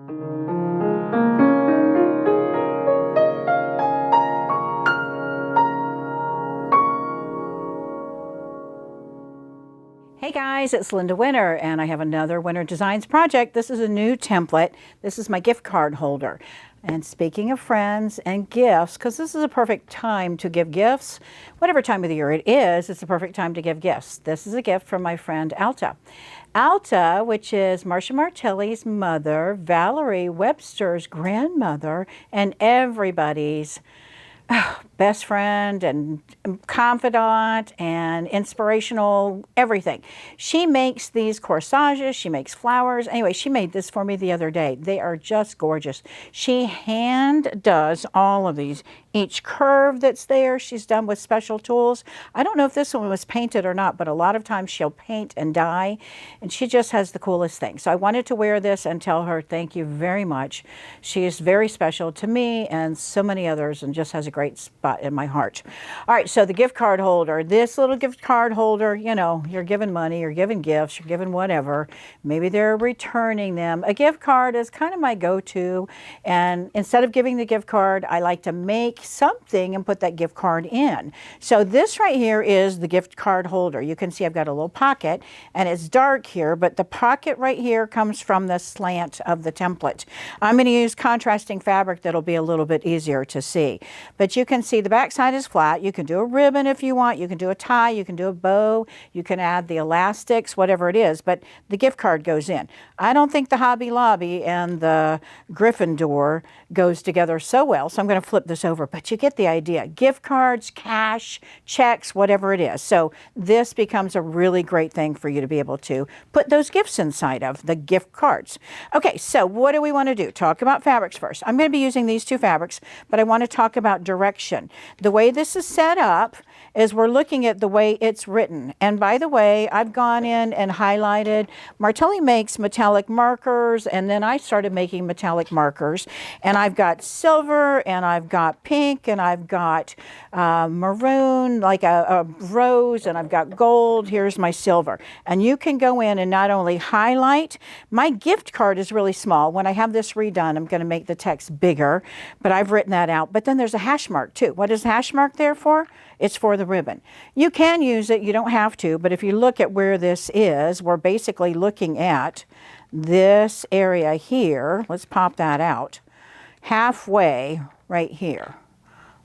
Hey guys, it's Linda Winter, and I have another Winter Designs project. This is a new template. This is my gift card holder. And speaking of friends and gifts, because this is a perfect time to give gifts, whatever time of the year it is, it's the perfect time to give gifts. This is a gift from my friend Alta. Alta, which is Marcia Martelli's mother, Valerie Webster's grandmother, and everybody's best friend and confidant and inspirational everything. She makes these corsages, she makes flowers. Anyway, she made this for me the other day. They are just gorgeous. She hand does all of these. Each curve that's there, she's done with special tools. I don't know if this one was painted or not, but a lot of times she'll paint and dye, and she just has the coolest thing. So I wanted to wear this and tell her thank you very much. She is very special to me and so many others, and just has a great spot in my heart. All right, so the gift card holder. This little gift card holder, you know, you're giving money, you're giving gifts, you're giving whatever. Maybe they're returning them. A gift card is kind of my go-to, and instead of giving the gift card, I like to make something and put that gift card in. So this right here is the gift card holder. You can see I've got a little pocket, and it's dark here, but the pocket right here comes from the slant of the template. I'm going to use contrasting fabric that'll be a little bit easier to see. But you can see the back side is flat. You can do a ribbon if you want. You can do a tie. You can do a bow. You can add the elastics, whatever it is, but the gift card goes in. I don't think the Hobby Lobby and the Gryffindor goes together so well, so I'm going to flip this over. But you get the idea. Gift cards, cash, checks, whatever it is. So this becomes a really great thing for you to be able to put those gifts inside of, the gift cards. Okay, so what do we want to do? Talk about fabrics first. I'm going to be using these two fabrics, but I want to talk about direction. The way this is set up is we're looking at the way it's written. And by the way, I've gone in and highlighted. Martelli makes metallic markers, and then I started making metallic markers. And I've got silver, and I've got pink, and I've got maroon, like a rose, and I've got gold. Here's my silver. And you can go in and not only highlight. My gift card is really small. When I have this redone, I'm going to make the text bigger, but I've written that out. But then there's a hash mark too. What is the hash mark there for? It's for the ribbon. You can use it, you don't have to, but if you look at where this is, we're basically looking at this area here. Let's pop that out. Halfway right here.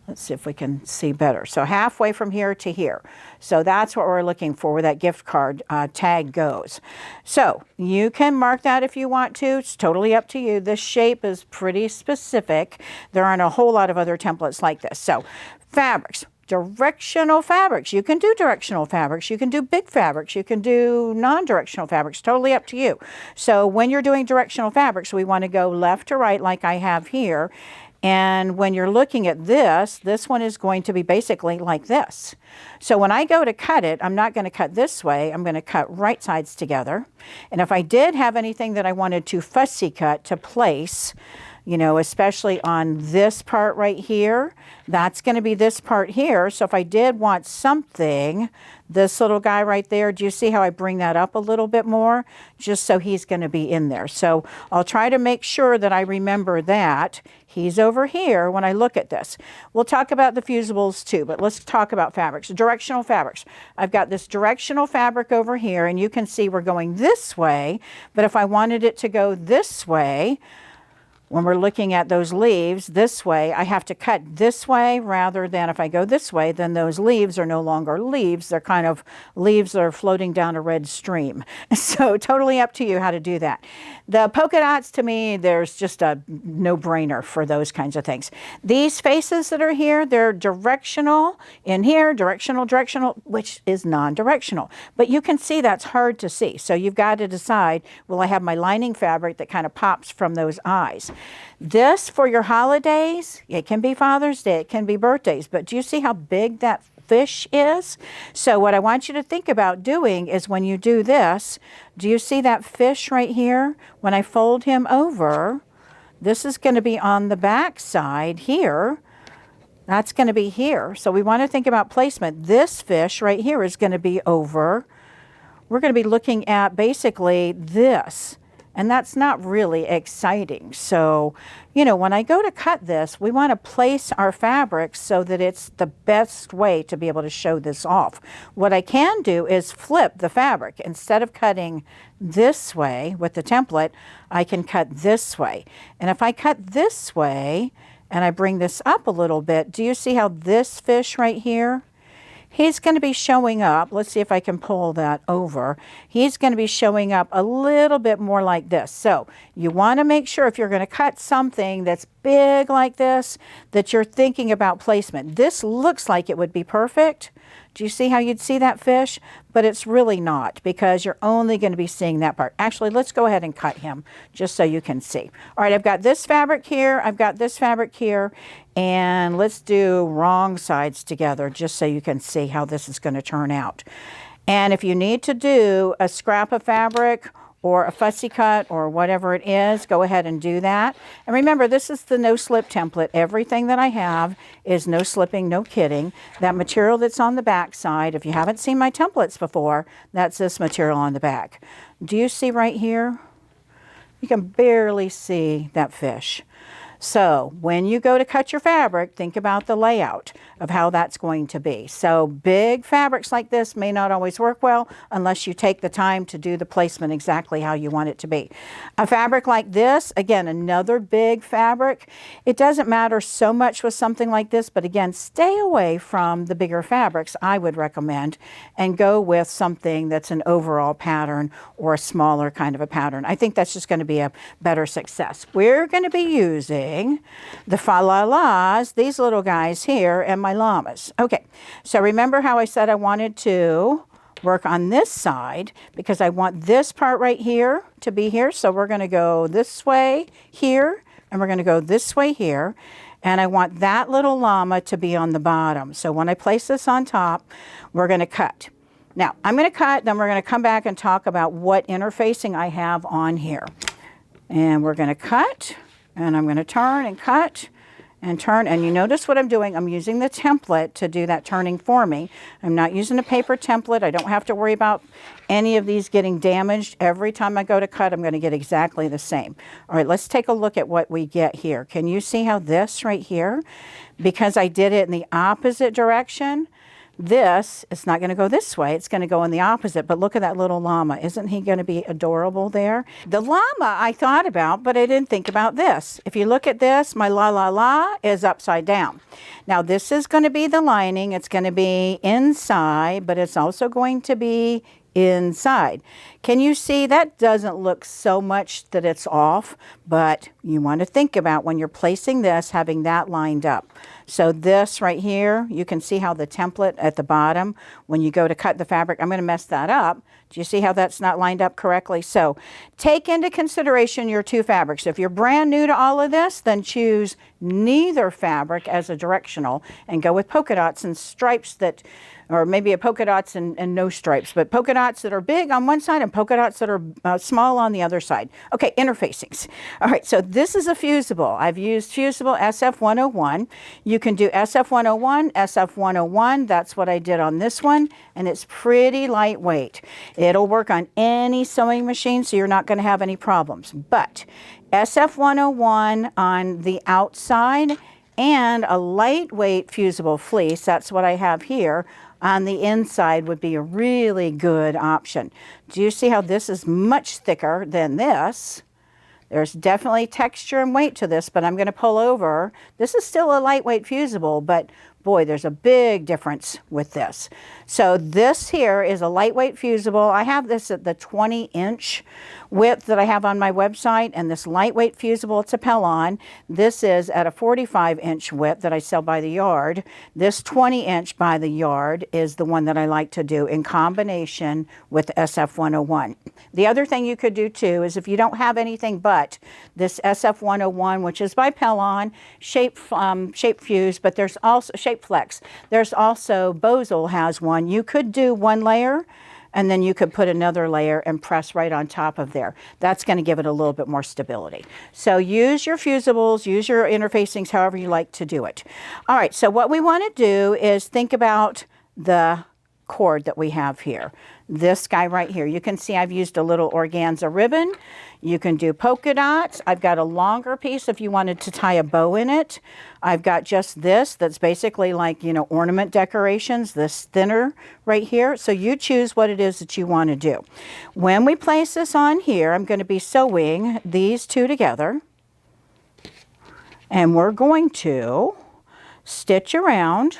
Let's see if we can see better. So halfway from here to here. So that's what we're looking for, where that gift card tag goes. So you can mark that if you want to. It's totally up to you. This shape is pretty specific. There aren't a whole lot of other templates like this. So fabrics. Directional fabrics. You can do directional fabrics. You can do big fabrics. You can do non-directional fabrics. Totally up to you. So when you're doing directional fabrics, we want to go left to right like I have here. And when you're looking at this, this one is going to be basically like this. So when I go to cut it, I'm not going to cut this way. I'm going to cut right sides together. And if I did have anything that I wanted to fussy cut to place, you know, especially on this part right here, that's going to be this part here. So if I did want something, this little guy right there, do you see how I bring that up a little bit more? Just so he's going to be in there. So I'll try to make sure that I remember that he's over here when I look at this. We'll talk about the fusibles too, but let's talk about fabrics. Directional fabrics. I've got this directional fabric over here, and you can see we're going this way, but if I wanted it to go this way, when we're looking at those leaves this way, I have to cut this way rather than if I go this way, then those leaves are no longer leaves. They're kind of leaves that are floating down a red stream. So totally up to you how to do that. The polka dots, to me, there's just a no-brainer for those kinds of things. These faces that are here, they're directional in here, directional, which is non-directional. But you can see that's hard to see. So you've got to decide, will I have my lining fabric that kind of pops from those eyes? This for your holidays, it can be Father's Day, it can be birthdays, but do you see how big that fish is? So what I want you to think about doing is when you do this, do you see that fish right here? When I fold him over, this is going to be on the back side here. That's going to be here. So we want to think about placement. This fish right here is going to be over. We're going to be looking at basically this. and that's not really exciting. So, you know, when I go to cut this, we want to place our fabric so that it's the best way to be able to show this off. What I can do is flip the fabric. Instead of cutting this way with the template, I can cut this way. And if I cut this way and I bring this up a little bit, do you see how this fish right here, he's going to be showing up. Let's see if I can pull that over. He's going to be showing up a little bit more like this. So you want to make sure if you're going to cut something that's big like this, that you're thinking about placement. This looks like it would be perfect. Do you see how you'd see that fish? But it's really not, because you're only going to be seeing that part. Actually, let's go ahead and cut him just so you can see. All right, I've got this fabric here. I've got this fabric here. And let's do wrong sides together just so you can see how this is going to turn out. And if you need to do a scrap of fabric or a fussy cut or whatever it is, go ahead and do that. And remember, this is the no slip template. Everything that I have is no slipping, no kidding. That material that's on the back side, if you haven't seen my templates before, that's this material on the back. Do you see right here? You can barely see that fish. So when you go to cut your fabric, think about the layout of how that's going to be. So big fabrics like this may not always work well unless you take the time to do the placement exactly how you want it to be. A fabric like this, again, another big fabric, it doesn't matter so much with something like this, but again, stay away from the bigger fabrics, I would recommend, and go with something that's an overall pattern or a smaller kind of a pattern. I think that's just going to be a better success. We're going to be using the fa-la-las, these little guys here, and my llamas. Okay, so remember how I said I wanted to work on this side because I want this part right here to be here. So we're going to go this way here, and we're going to go this way here. And I want that little llama to be on the bottom. So when I place this on top, we're going to cut. Now, I'm going to cut, then we're going to come back and talk about what interfacing I have on here. And we're going to cut. And I'm going to turn and cut and turn. And you notice what I'm doing. I'm using the template to do that turning for me. I'm not using a paper template. I don't have to worry about any of these getting damaged. Every time I go to cut, I'm going to get exactly the same. All right, let's take a look at what we get here. Can you see how this right here, because I did it in the opposite direction, this is not going to go this way. It's going to go in the opposite. But look at that little llama. Isn't he going to be adorable there? The llama I thought about, but I didn't think about this. If you look at this, my la is upside down. Now this is going to be the lining. It's going to be inside, but it's also going to be inside. Can you see that doesn't look so much that it's off, but you want to think about when you're placing this, having that lined up. So this right here, you can see how the template at the bottom, when you go to cut the fabric, I'm going to mess that up. Do you see how that's not lined up correctly? So take into consideration your two fabrics. If you're brand new to all of this, then choose neither fabric as a directional and go with polka dots and stripes that, or maybe a polka dots and no stripes, but polka dots that are big on one side and polka dots that are small on the other side. Okay, interfacings. All right, so this is a fusible. I've used fusible SF101. You can do SF101, SF101. That's what I did on this one, and it's pretty lightweight. It'll work on any sewing machine, so you're not going to have any problems. But SF101 on the outside and a lightweight fusible fleece, that's what I have here, on the inside would be a really good option. Do you see how this is much thicker than this? There's definitely texture and weight to this, but I'm going to pull over. This is still a lightweight fusible, but boy, there's a big difference with this. So this here is a lightweight fusible. I have this at the 20-inch width that I have on my website, and this lightweight fusible, it's a Pellon. This is at a 45-inch width that I sell by the yard. This 20-inch by the yard is the one that I like to do in combination with SF101. The other thing you could do too is if you don't have anything but this SF101, which is by Pellon, shape fuse, but there's also shape flex. There's also Bosel has one. You could do one layer and then you could put another layer and press right on top of there. That's going to give it a little bit more stability. So use your fusibles, use your interfacings however you like to do it. All right, so what we want to do is think about the cord that we have here. This guy right here. You can see I've used a little organza ribbon. You can do polka dots. I've got a longer piece if you wanted to tie a bow in it. I've got just this that's basically like, you know, ornament decorations, this thinner right here. So you choose what it is that you want to do. When we place this on here, I'm going to be sewing these two together. And we're going to stitch around.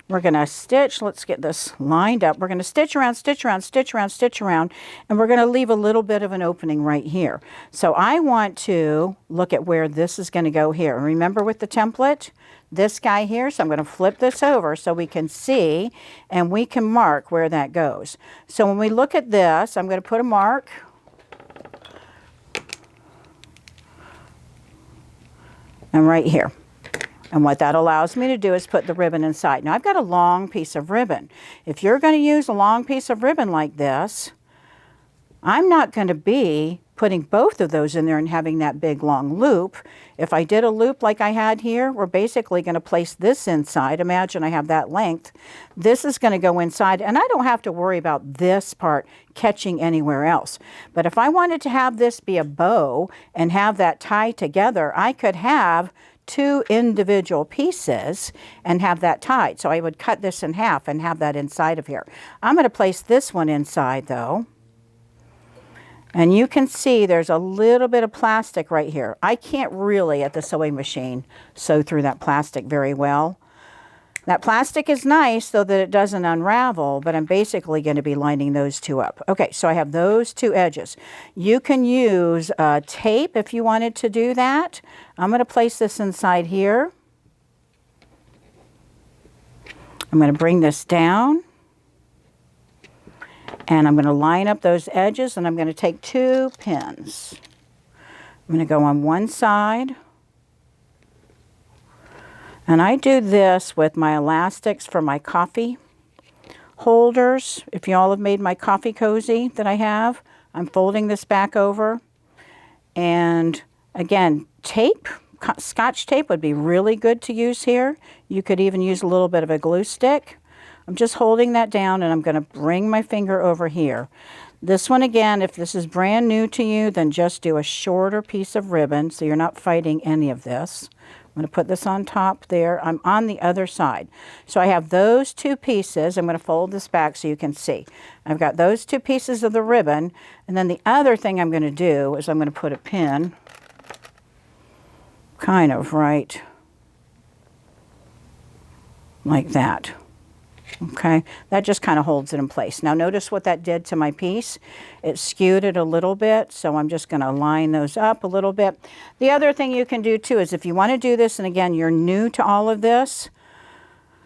We're going to stitch, let's get this lined up. We're going to stitch around, stitch around, stitch around, stitch around, and we're going to leave a little bit of an opening right here. So I want to look at where this is going to go here. Remember with the template, this guy here, so I'm going to flip this over so we can see and we can mark where that goes. So when we look at this, I'm going to put a mark. And right here. And what that allows me to do is put the ribbon inside. Now I've got a long piece of ribbon. If you're going to use a long piece of ribbon like this, I'm not going to be putting both of those in there and having that big long loop. If I did a loop like I had here, we're basically going to place this inside. Imagine I have that length. This is going to go inside, and I don't have to worry about this part catching anywhere else. But if I wanted to have this be a bow and have that tie together, I could have two individual pieces and have that tied. So I would cut this in half and have that inside of here. I'm going to place this one inside though. And you can see there's a little bit of plastic right here. I can't really at the sewing machine sew through that plastic very well. That plastic is nice so that it doesn't unravel, but I'm basically going to be lining those two up. Okay, so I have those two edges. You can use tape if you wanted to do that. I'm going to place this inside here. I'm going to bring this down. And I'm going to line up those edges, and I'm going to take two pins. I'm going to go on one side. And I do this with my elastics for my coffee holders. If you all have made my coffee cozy that I have, I'm folding this back over. And again, tape, Scotch tape would be really good to use here. You could even use a little bit of a glue stick. I'm just holding that down, and I'm going to bring my finger over here. This one again, if this is brand new to you, then just do a shorter piece of ribbon so you're not fighting any of this. I'm going to put this on top there. I'm on the other side. So I have those two pieces. I'm going to fold this back so you can see. I've got those two pieces of the ribbon, and then the other thing I'm going to do is I'm going to put a pin kind of right like that. Okay, that just kind of holds it in place. Now notice what that did to my piece. It skewed it a little bit, so I'm just going to line those up a little bit. The other thing you can do too is if you want to do this, and again, you're new to all of this,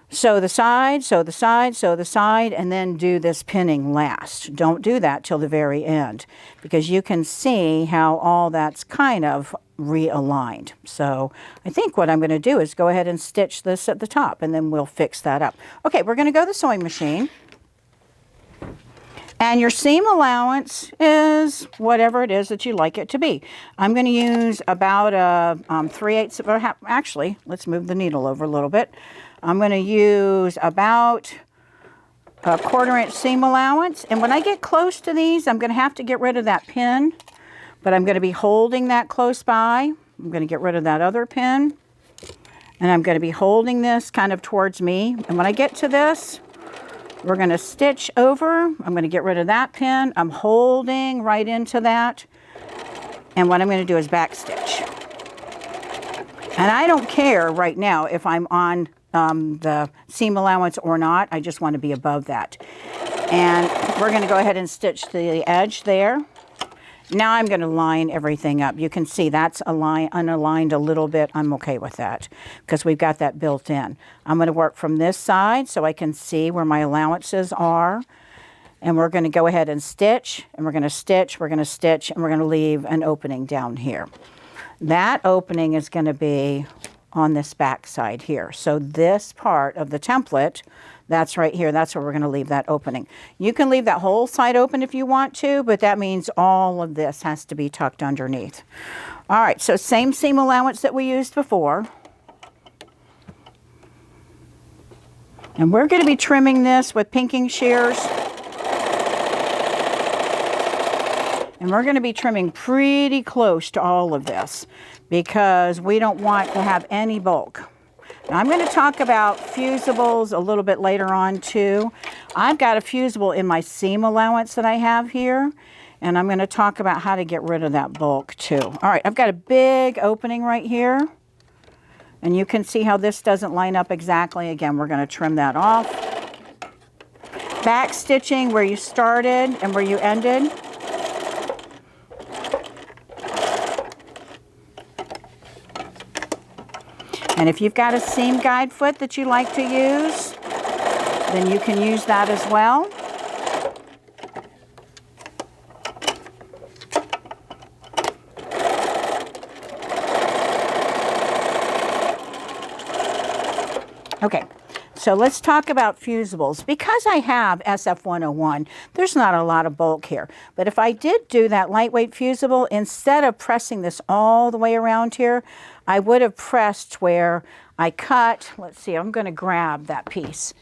sew the side, sew the side, sew the side, and then do this pinning last. Don't do that till the very end, because you can see how all that's kind of realigned. So I think what I'm going to do is go ahead and stitch this at the top, and then we'll fix that up. Okay, we're going to go to the sewing machine. And your seam allowance is whatever it is that you like it to be. I'm going to use about a 3/8 of a half. Actually, let's move the needle over a little bit. I'm going to use about a 1/4 inch seam allowance. And when I get close to these, I'm going to have to get rid of that pin. But I'm going to be holding that close by. I'm going to get rid of that other pin. And I'm going to be holding this kind of towards me. And when I get to this, we're going to stitch over. I'm going to get rid of that pin. I'm holding right into that. And what I'm going to do is back stitch. And I don't care right now if I'm on the seam allowance or not. I just want to be above that. And we're going to go ahead and stitch to the edge there. Now I'm going to line everything up. You can see that's unaligned a little bit. I'm okay with that because we've got that built in. I'm going to work from this side so I can see where my allowances are. And we're going to go ahead and stitch, and we're going to stitch, we're going to stitch, and we're going to leave an opening down here. That opening is going to be on this back side here. So this part of the template, that's right here. That's where we're going to leave that opening. You can leave that whole side open if you want to, but that means all of this has to be tucked underneath. All right, so same seam allowance that we used before. And we're going to be trimming this with pinking shears. And we're going to be trimming pretty close to all of this because we don't want to have any bulk. Now, I'm going to talk about fusibles a little bit later on too. I've got a fusible in my seam allowance that I have here, and I'm going to talk about how to get rid of that bulk too. All right, I've got a big opening right here, and you can see how this doesn't line up exactly. Again, we're going to trim that off. Back stitching where you started and where you ended. And if you've got a seam guide foot that you like to use, then you can use that as well. Okay, so let's talk about fusibles. Because I have SF101, there's not a lot of bulk here. But if I did do that lightweight fusible, instead of pressing this all the way around here, I would have pressed where I cut. Let's see, I'm going to grab that piece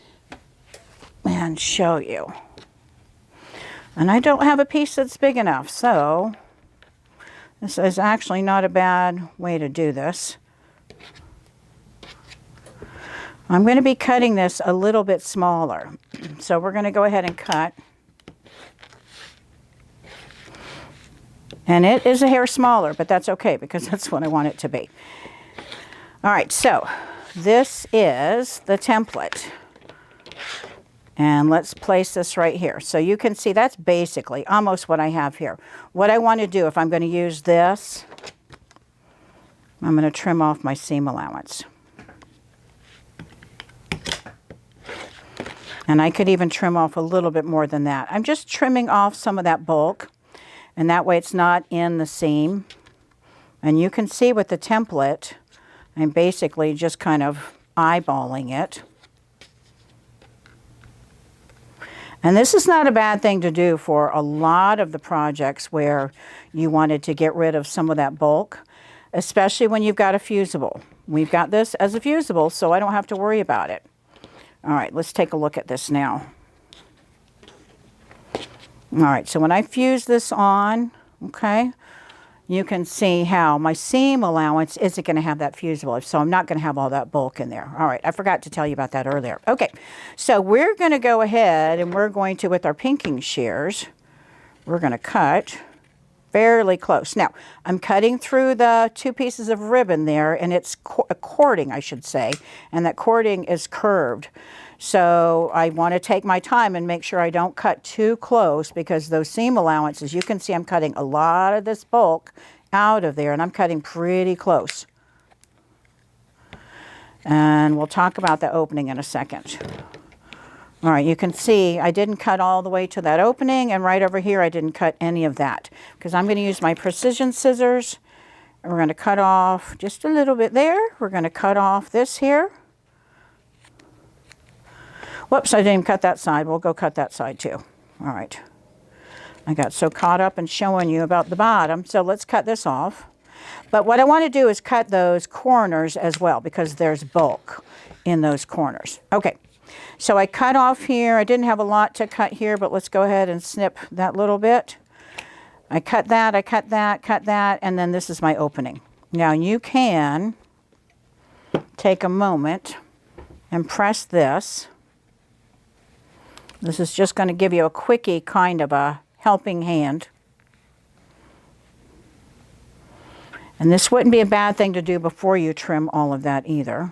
and show you. And I don't have a piece that's big enough, so this is actually not a bad way to do this. I'm going to be cutting this a little bit smaller. So we're going to go ahead and cut. And it is a hair smaller, but that's okay because that's what I want it to be. All right, so this is the template. And let's place this right here. So you can see that's basically almost what I have here. What I want to do, if I'm going to use this, I'm going to trim off my seam allowance. And I could even trim off a little bit more than that. I'm just trimming off some of that bulk, and that way it's not in the seam. And you can see with the template, I'm basically just kind of eyeballing it. And this is not a bad thing to do for a lot of the projects where you wanted to get rid of some of that bulk, especially when you've got a fusible. We've got this as a fusible, so I don't have to worry about it. All right, let's take a look at this now. All right, so when I fuse this on, okay, you can see how my seam allowance isn't going to have that fusible, so I'm not going to have all that bulk in there. All right, I forgot to tell you about that earlier. Okay, so we're going to go ahead and we're going to, with our pinking shears, we're going to cut fairly close. Now, I'm cutting through the 2 pieces of ribbon there, and it's a cording, I should say, and that cording is curved. So I want to take my time and make sure I don't cut too close because those seam allowances, you can see I'm cutting a lot of this bulk out of there, and I'm cutting pretty close. And we'll talk about the opening in a second. All right, you can see I didn't cut all the way to that opening, and right over here I didn't cut any of that because I'm going to use my precision scissors, and we're going to cut off just a little bit there. We're going to cut off this here. Whoops, I didn't even cut that side. We'll go cut that side too. All right. I got so caught up in showing you about the bottom, so let's cut this off. But what I want to do is cut those corners as well because there's bulk in those corners. Okay. So I cut off here. I didn't have a lot to cut here, but let's go ahead and snip that little bit. I cut that, cut that, and then this is my opening. Now you can take a moment and press this. This is just going to give you a quickie, kind of a helping hand. And this wouldn't be a bad thing to do before you trim all of that either.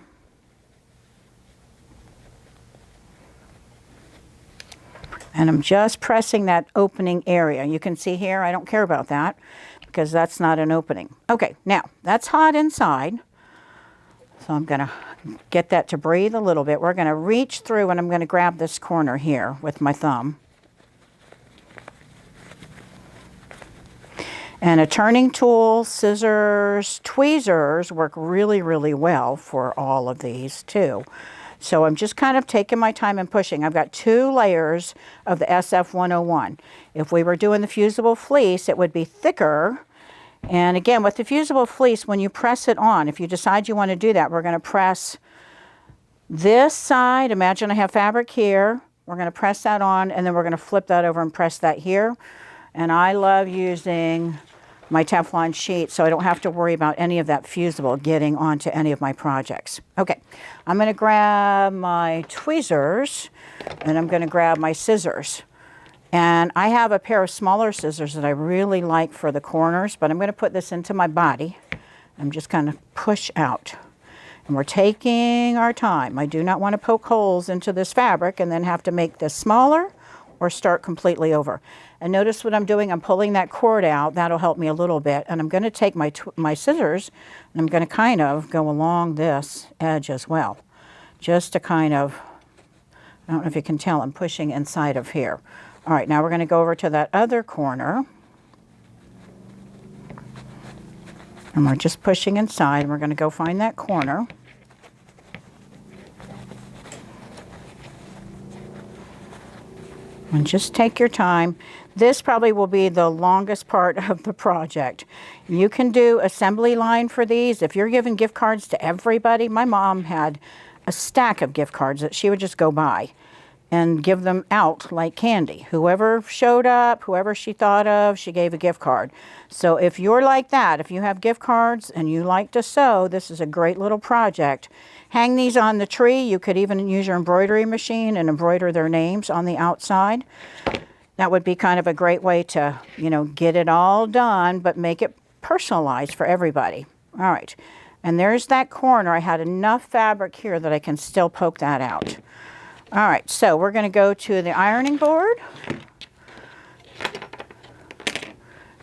And I'm just pressing that opening area. You can see here, I don't care about that because that's not an opening. Okay, now that's hot inside. So I'm going to get that to breathe a little bit. We're going to reach through and I'm going to grab this corner here with my thumb. And a turning tool, scissors, tweezers work really, really well for all of these too. So I'm just kind of taking my time and pushing. I've got 2 layers of the SF101. If we were doing the fusible fleece, it would be thicker. And again, with the fusible fleece, when you press it on, if you decide you want to do that, we're going to press This side, imagine I have fabric here. We're going to press that on, and then we're going to flip that over and press that here. And I love using my Teflon sheet so I don't have to worry about any of that fusible getting onto any of my projects. Okay, I'm going to grab my tweezers and I'm going to grab my scissors. And I have a pair of smaller scissors that I really like for the corners, but I'm going to put this into my body. I'm just going to push out. And we're taking our time. I do not want to poke holes into this fabric and then have to make this smaller or start completely over. And notice what I'm doing. I'm pulling that cord out. That'll help me a little bit. And I'm going to take my scissors and I'm going to kind of go along this edge as well. Just to kind of, I don't know if you can tell, I'm pushing inside of here. All right, now we're going to go over to that other corner. And we're just pushing inside. And we're going to go find that corner. And just take your time. This probably will be the longest part of the project. You can do assembly line for these. If you're giving gift cards to everybody, my mom had a stack of gift cards that she would just go buy and give them out like candy. Whoever showed up, whoever she thought of, she gave a gift card. So if you're like that, if you have gift cards and you like to sew, this is a great little project. Hang these on the tree. You could even use your embroidery machine and embroider their names on the outside. That would be kind of a great way to, you know, get it all done, but make it personalized for everybody. All right. And there's that corner. I had enough fabric here that I can still poke that out. All right, so we're going to go to the ironing board.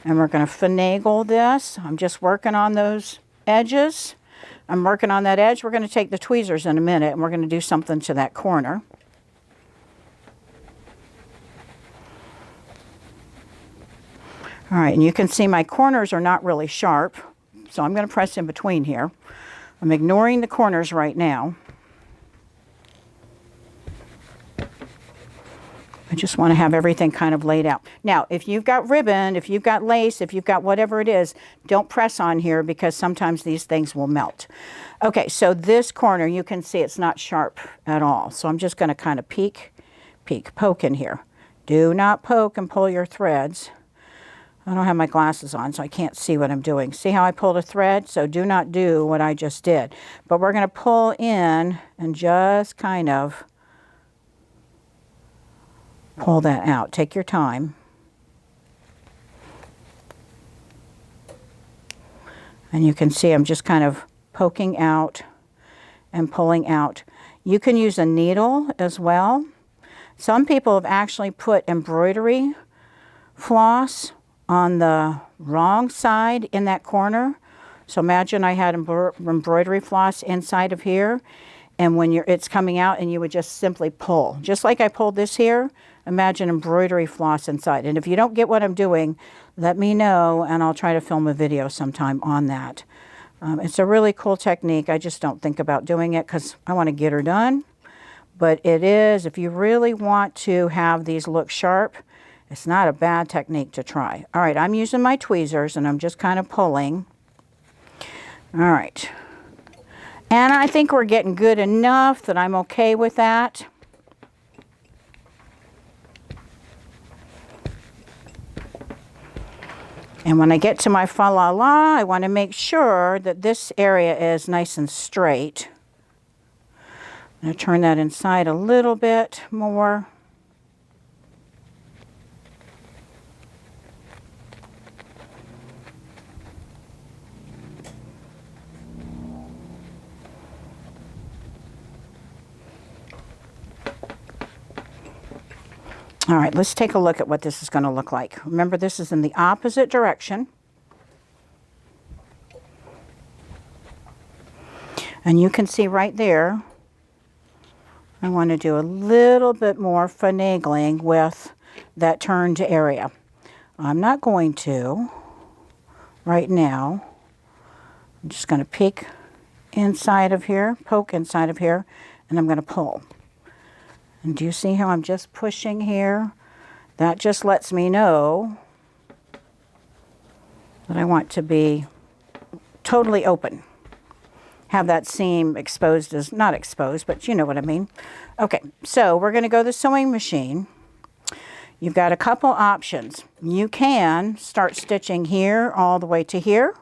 And we're going to finagle this. I'm just working on those edges. I'm working on that edge. We're going to take the tweezers in a minute and we're going to do something to that corner. All right, and you can see my corners are not really sharp, so I'm going to press in between here. I'm ignoring the corners right now. I just want to have everything kind of laid out. Now, if you've got ribbon, if you've got lace, if you've got whatever it is, don't press on here because sometimes these things will melt. Okay, so this corner, you can see it's not sharp at all. So I'm just going to kind of poke in here. Do not poke and pull your threads. I don't have my glasses on, so I can't see what I'm doing. See how I pulled a thread? So do not do what I just did. But we're going to pull in and just kind of pull that out. Take your time. And you can see I'm just kind of poking out and pulling out. You can use a needle as well. Some people have actually put embroidery floss on the wrong side in that corner. So imagine I had embroidery floss inside of here, and when it's coming out and you would just simply pull. Just like I pulled this here, imagine embroidery floss inside. And if you don't get what I'm doing, let me know and I'll try to film a video sometime on that. It's a really cool technique. I just don't think about doing it because I want to get her done. But it is, if you really want to have these look sharp, it's not a bad technique to try. All right, I'm using my tweezers and I'm just kind of pulling. All right. And I think we're getting good enough that I'm okay with that. And when I get to my fa la la, I want to make sure that this area is nice and straight. I'm going to turn that inside a little bit more. All right, let's take a look at what this is going to look like. Remember, this is in the opposite direction. And you can see right there, I want to do a little bit more finagling with that turned area. I'm not going to right now. I'm just going to peek inside of here, poke inside of here, and I'm going to pull. And do you see how I'm just pushing here? That just lets me know that I want to be totally open. have that seam exposed as, not exposed, but you know what I mean. Okay, so we're going to go to the sewing machine. You've got a couple options. You can start stitching here all the way to here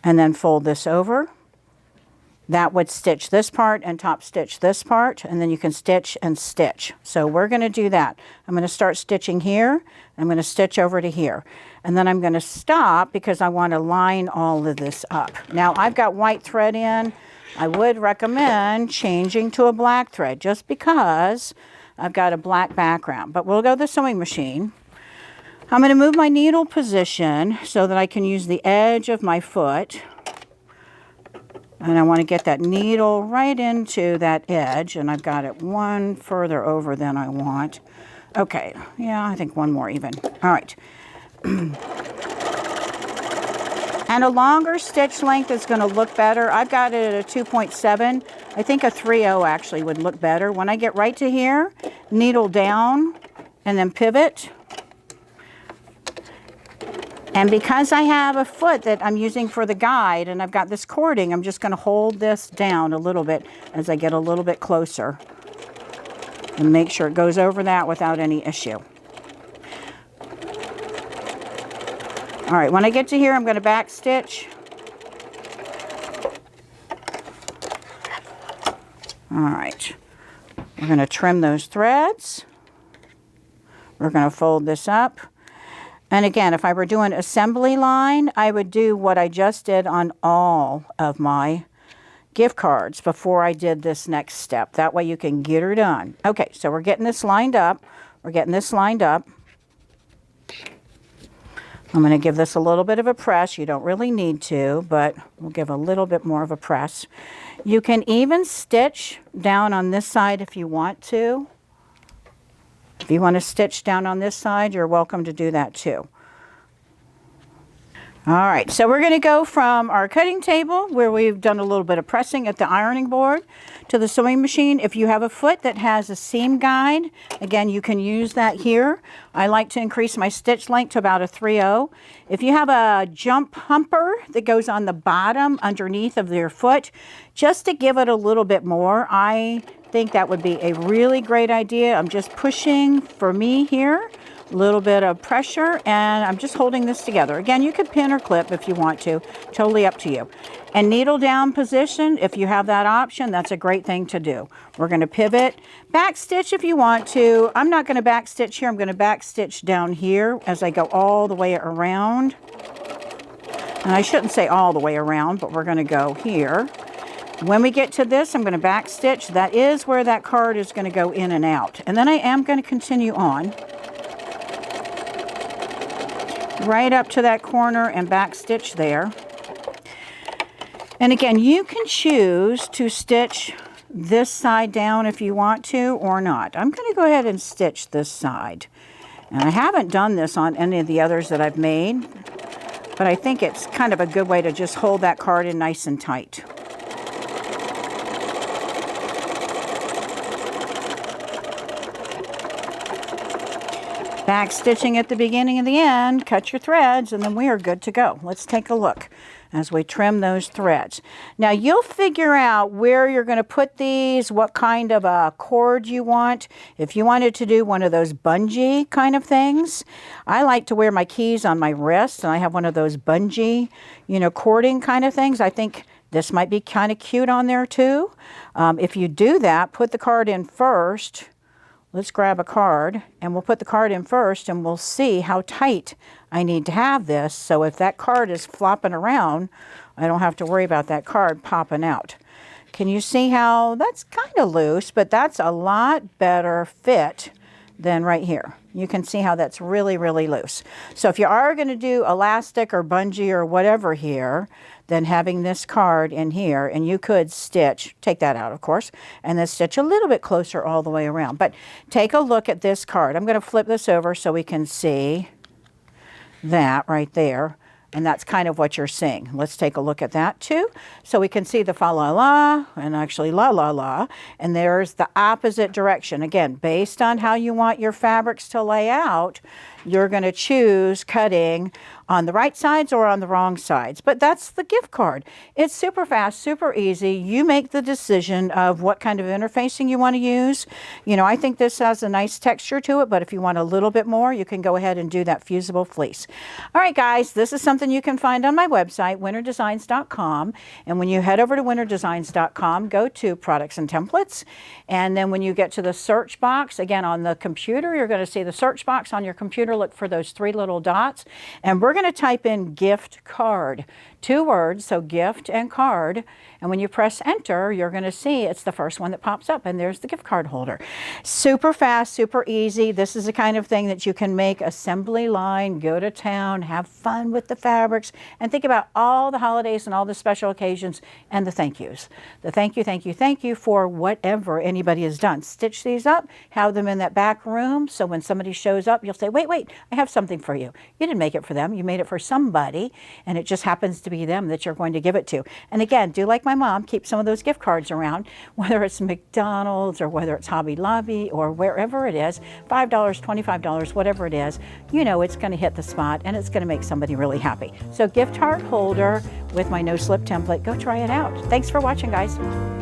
and then fold this over. That would stitch this part and top stitch this part, and then you can stitch and stitch. So we're going to do that. I'm going to start stitching here. I'm going to stitch over to here. And then I'm going to stop because I want to line all of this up. Now I've got white thread in. I would recommend changing to a black thread just because I've got a black background. But we'll go to the sewing machine. I'm going to move my needle position so that I can use the edge of my foot. And I want to get that needle right into that edge, and I've got it one further over than I want. Okay, yeah, I think one more even. All right. And a longer stitch length is going to look better. I've got it at a 2.7. I think a 3.0 actually would look better. When I get right to here, needle down, and then pivot. And because I have a foot that I'm using for the guide and I've got this cording, I'm just going to hold this down a little bit as I get a little bit closer and make sure it goes over that without any issue. All right, when I get to here, I'm going to back stitch. All right, we're going to trim those threads. We're going to fold this up. And again, if I were doing assembly line, I would do what I just did on all of my gift cards before I did this next step. That way you can get her done. Okay, so we're getting this lined up. We're getting this lined up. I'm going to give this a little bit of a press. You don't really need to, but we'll give a little bit more of a press. You can even stitch down on this side if you want to. If you want to stitch down on this side, you're welcome to do that too. All right, so we're going to go from our cutting table where we've done a little bit of pressing at the ironing board to the sewing machine. If you have a foot that has a seam guide, again, you can use that here. I like to increase my stitch length to about a 3.0. If you have a jump humper that goes on the bottom underneath of your foot, just to give it a little bit more, I think that would be a really great idea. I'm just pushing for me here. A little bit of pressure, and I'm just holding this together. Again, you could pin or clip if you want to, totally up to you. And needle down position, if you have that option, that's a great thing to do. We're going to pivot, back stitch if you want to. I'm not going to back stitch here. I'm going to back stitch down here as I go all the way around. And I shouldn't say all the way around, but we're going to go here. When we get to this, I'm going to back stitch. That is where that card is going to go in and out. And then I am going to continue on right up to that corner and back stitch there. And again, you can choose to stitch this side down if you want to or not. I'm going to go ahead and stitch this side. And I haven't done this on any of the others that I've made, but I think it's kind of a good way to just hold that card in nice and tight. Back stitching at the beginning and the end, cut your threads, and then we are good to go. Let's take a look as we trim those threads. Now you'll figure out where you're going to put these, what kind of a cord you want. If you wanted to do one of those bungee kind of things, I like to wear my keys on my wrist, and I have one of those bungee, cording kind of things. I think this might be kind of cute on there too. If you do that, put the card in first. Let's grab a card and we'll put the card in first and we'll see how tight I need to have this. So if that card is flopping around, I don't have to worry about that card popping out. Can you see how that's kind of loose, but that's a lot better fit than right here. You can see how that's really, really loose. So if you are going to do elastic or bungee or whatever here, then having this card in here, and you could stitch, take that out of course, and then stitch a little bit closer all the way around. But take a look at this card. I'm going to flip this over so we can see that right there. And that's kind of what you're seeing. Let's take a look at that too. So we can see the fa la la and actually la la la. And there's the opposite direction. Again, based on how you want your fabrics to lay out, you're going to choose cutting on the right sides or on the wrong sides. But that's the gift card. It's super fast, super easy. You make the decision of what kind of interfacing you want to use. You know, I think this has a nice texture to it, but if you want a little bit more, you can go ahead and do that fusible fleece. All right, guys, this is something you can find on my website, winterdesigns.com. And when you head over to winterdesigns.com, go to products and templates. And then when you get to the search box, again, on the computer, you're going to see the search box on your computer. Look for those 3 little dots. And we're going to type in gift card. 2 words, so gift and card. And when you press enter, you're going to see it's the first one that pops up, and there's the gift card holder. Super fast, super easy. This is the kind of thing that you can make assembly line, go to town, have fun with the fabrics, and think about all the holidays and all the special occasions and the thank yous. The thank you, thank you, thank you for whatever anybody has done. Stitch these up, have them in that back room, so when somebody shows up, you'll say, wait, I have something for you. You didn't make it for them. You made it for somebody, and it just happens to be them that you're going to give it to. And again, do like my mom, keep some of those gift cards around, whether it's McDonald's or whether it's Hobby Lobby or wherever it is, $5, $25, whatever it is, you know it's going to hit the spot and it's going to make somebody really happy. So gift card holder with my no slip template, go try it out. Thanks for watching, guys.